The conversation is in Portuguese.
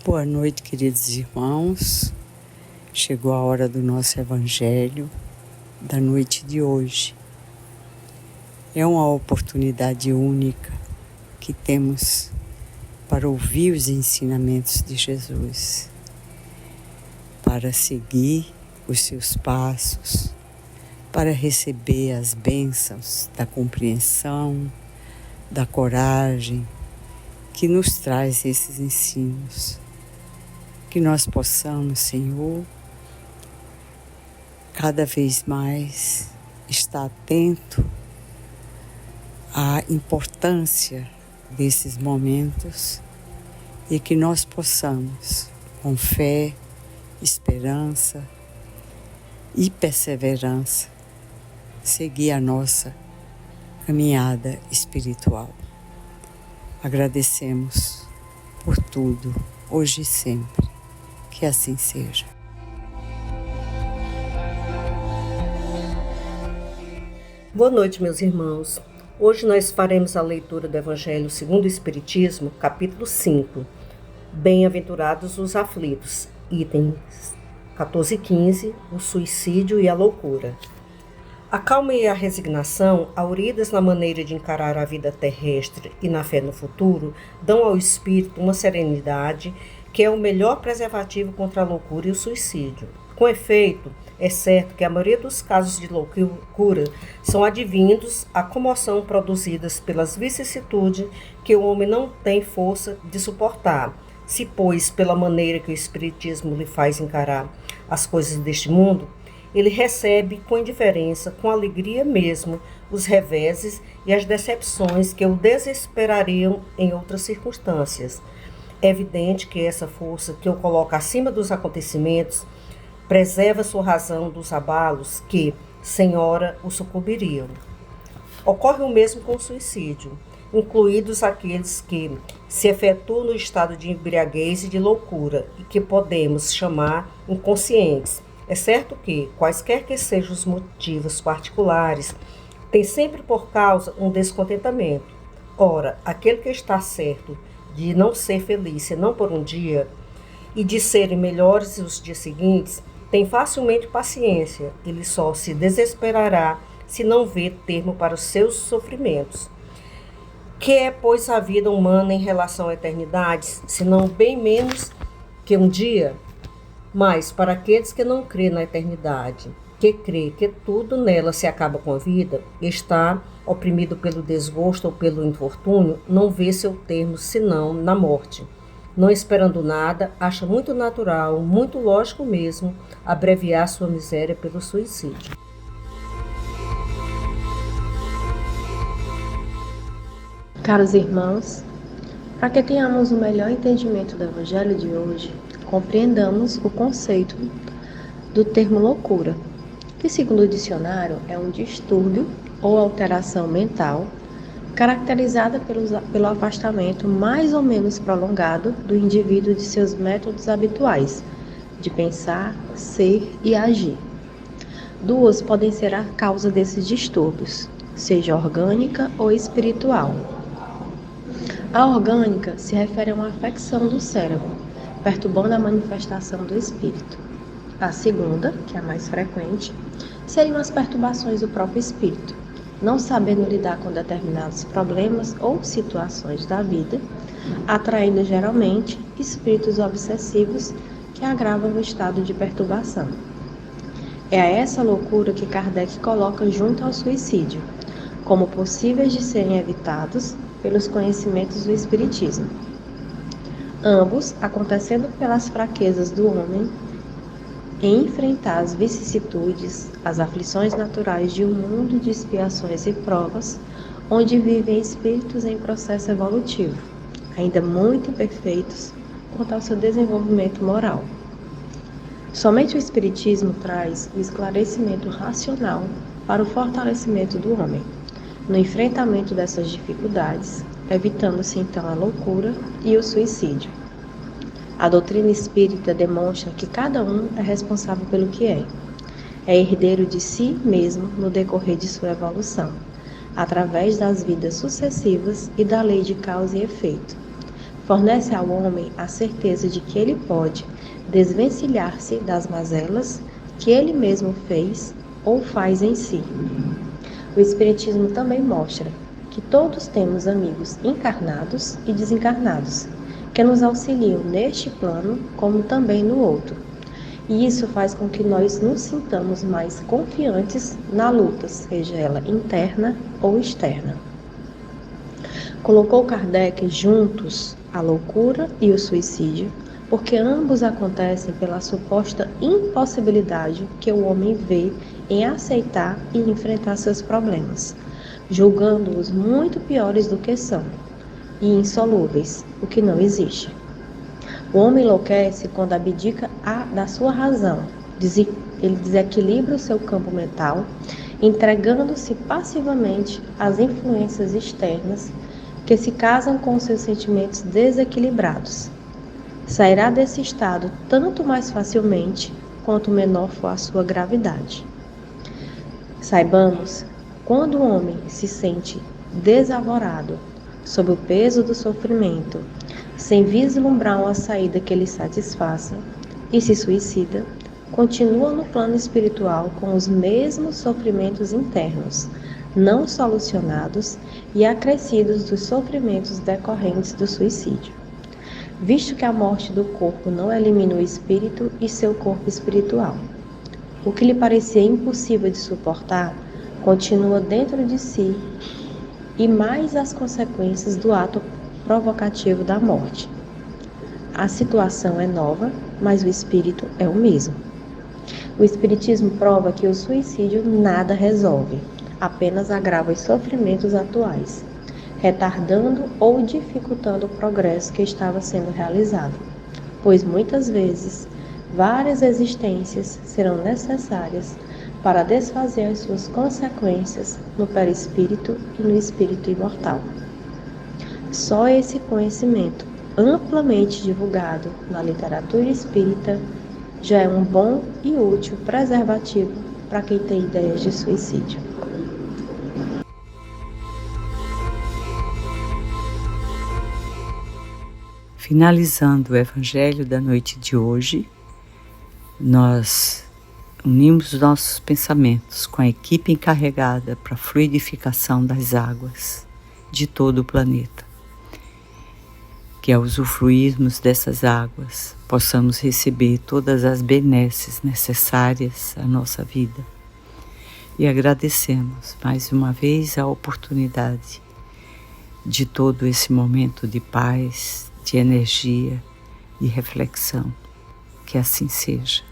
Boa noite, queridos irmãos. Chegou a hora do nosso Evangelho da noite de hoje. É uma oportunidade única que temos para ouvir os ensinamentos de Jesus, para seguir os seus passos, para receber as bênçãos da compreensão, da coragem que nos traz esses ensinos. Que nós possamos, Senhor, cada vez mais estar atento à importância desses momentos e que nós possamos, com fé, esperança e perseverança, seguir a nossa caminhada espiritual. Agradecemos por tudo, hoje e sempre. Que assim seja. Boa noite, meus irmãos. Hoje nós faremos a leitura do Evangelho segundo o Espiritismo, capítulo 5. Bem-aventurados os aflitos, itens 14 e 15, o suicídio e a loucura. A calma e a resignação, auridas na maneira de encarar a vida terrestre e na fé no futuro, dão ao espírito uma serenidade que é o melhor preservativo contra a loucura e o suicídio. Com efeito, é certo que a maioria dos casos de loucura são advindos à comoção produzidas pelas vicissitudes que o homem não tem força de suportar, se, pois, pela maneira que o Espiritismo lhe faz encarar as coisas deste mundo, ele recebe com indiferença, com alegria mesmo, os reveses e as decepções que o desesperariam em outras circunstâncias. É evidente que essa força que o coloca acima dos acontecimentos preserva sua razão dos abalos que, sem hora, o sucumbiriam. Ocorre o mesmo com o suicídio, incluídos aqueles que se efetuam no estado de embriaguez e de loucura e que podemos chamar inconscientes. É certo que, quaisquer que sejam os motivos particulares, tem sempre por causa um descontentamento. Ora, aquele que está certo de não ser feliz senão por um dia e de serem melhores os dias seguintes, tem facilmente paciência. Ele só se desesperará se não vê termo para os seus sofrimentos. Que é, pois, a vida humana em relação à eternidade, senão bem menos que um dia? Mas, para aqueles que não crêem na eternidade, que crê que tudo nela se acaba com a vida, está oprimido pelo desgosto ou pelo infortúnio, não vê seu termo senão na morte. Não esperando nada, acha muito natural, muito lógico mesmo, abreviar sua miséria pelo suicídio. Caros irmãos, para que tenhamos um melhor entendimento do Evangelho de hoje, compreendamos o conceito do termo loucura, que, segundo o dicionário, é um distúrbio ou alteração mental caracterizada pelo afastamento mais ou menos prolongado do indivíduo de seus métodos habituais de pensar, ser e agir. Duas podem ser a causa desses distúrbios, seja orgânica ou espiritual. A orgânica se refere a uma afecção do cérebro, perturbando a manifestação do espírito. A segunda, que é a mais frequente, seriam as perturbações do próprio espírito, não sabendo lidar com determinados problemas ou situações da vida, atraindo geralmente espíritos obsessivos que agravam o estado de perturbação. É a essa loucura que Kardec coloca junto ao suicídio, como possíveis de serem evitados pelos conhecimentos do Espiritismo. Ambos acontecendo pelas fraquezas do homem em enfrentar as vicissitudes, as aflições naturais de um mundo de expiações e provas, onde vivem espíritos em processo evolutivo, ainda muito imperfeitos quanto ao seu desenvolvimento moral. Somente o Espiritismo traz o esclarecimento racional para o fortalecimento do homem, no enfrentamento dessas dificuldades, evitando-se então a loucura e o suicídio. A doutrina espírita demonstra que cada um é responsável pelo que é herdeiro de si mesmo no decorrer de sua evolução, através das vidas sucessivas e da lei de causa e efeito, fornece ao homem a certeza de que ele pode desvencilhar-se das mazelas que ele mesmo fez ou faz em si. O Espiritismo também mostra que todos temos amigos encarnados e desencarnados, que nos auxiliam neste plano como também no outro. E isso faz com que nós nos sintamos mais confiantes na luta, seja ela interna ou externa. Colocou Kardec juntos a loucura e o suicídio, porque ambos acontecem pela suposta impossibilidade que o homem vê em aceitar e enfrentar seus problemas, julgando-os muito piores do que são, e insolúveis, o que não existe. O homem enlouquece quando abdica da sua razão, ele desequilibra o seu campo mental, entregando-se passivamente às influências externas que se casam com seus sentimentos desequilibrados. Sairá desse estado tanto mais facilmente quanto menor for a sua gravidade. Saibamos, quando o homem se sente desavorado, sob o peso do sofrimento, sem vislumbrar uma saída que lhe satisfaça, e se suicida, continua no plano espiritual com os mesmos sofrimentos internos, não solucionados e acrescidos dos sofrimentos decorrentes do suicídio. Visto que a morte do corpo não elimina o espírito e seu corpo espiritual, o que lhe parecia impossível de suportar continua dentro de si, e mais as consequências do ato provocativo da morte. A situação é nova, mas o espírito é o mesmo. O Espiritismo prova que o suicídio nada resolve, apenas agrava os sofrimentos atuais, retardando ou dificultando o progresso que estava sendo realizado, pois muitas vezes várias existências serão necessárias para desfazer as suas consequências no perispírito e no espírito imortal. Só esse conhecimento, amplamente divulgado na literatura espírita, já é um bom e útil preservativo para quem tem ideias de suicídio. Finalizando o Evangelho da noite de hoje, nós unimos nossos pensamentos com a equipe encarregada para a fluidificação das águas de todo o planeta. Que ao usufruirmos dessas águas, possamos receber todas as benesses necessárias à nossa vida. E agradecemos mais uma vez a oportunidade de todo esse momento de paz, de energia e reflexão. Que assim seja.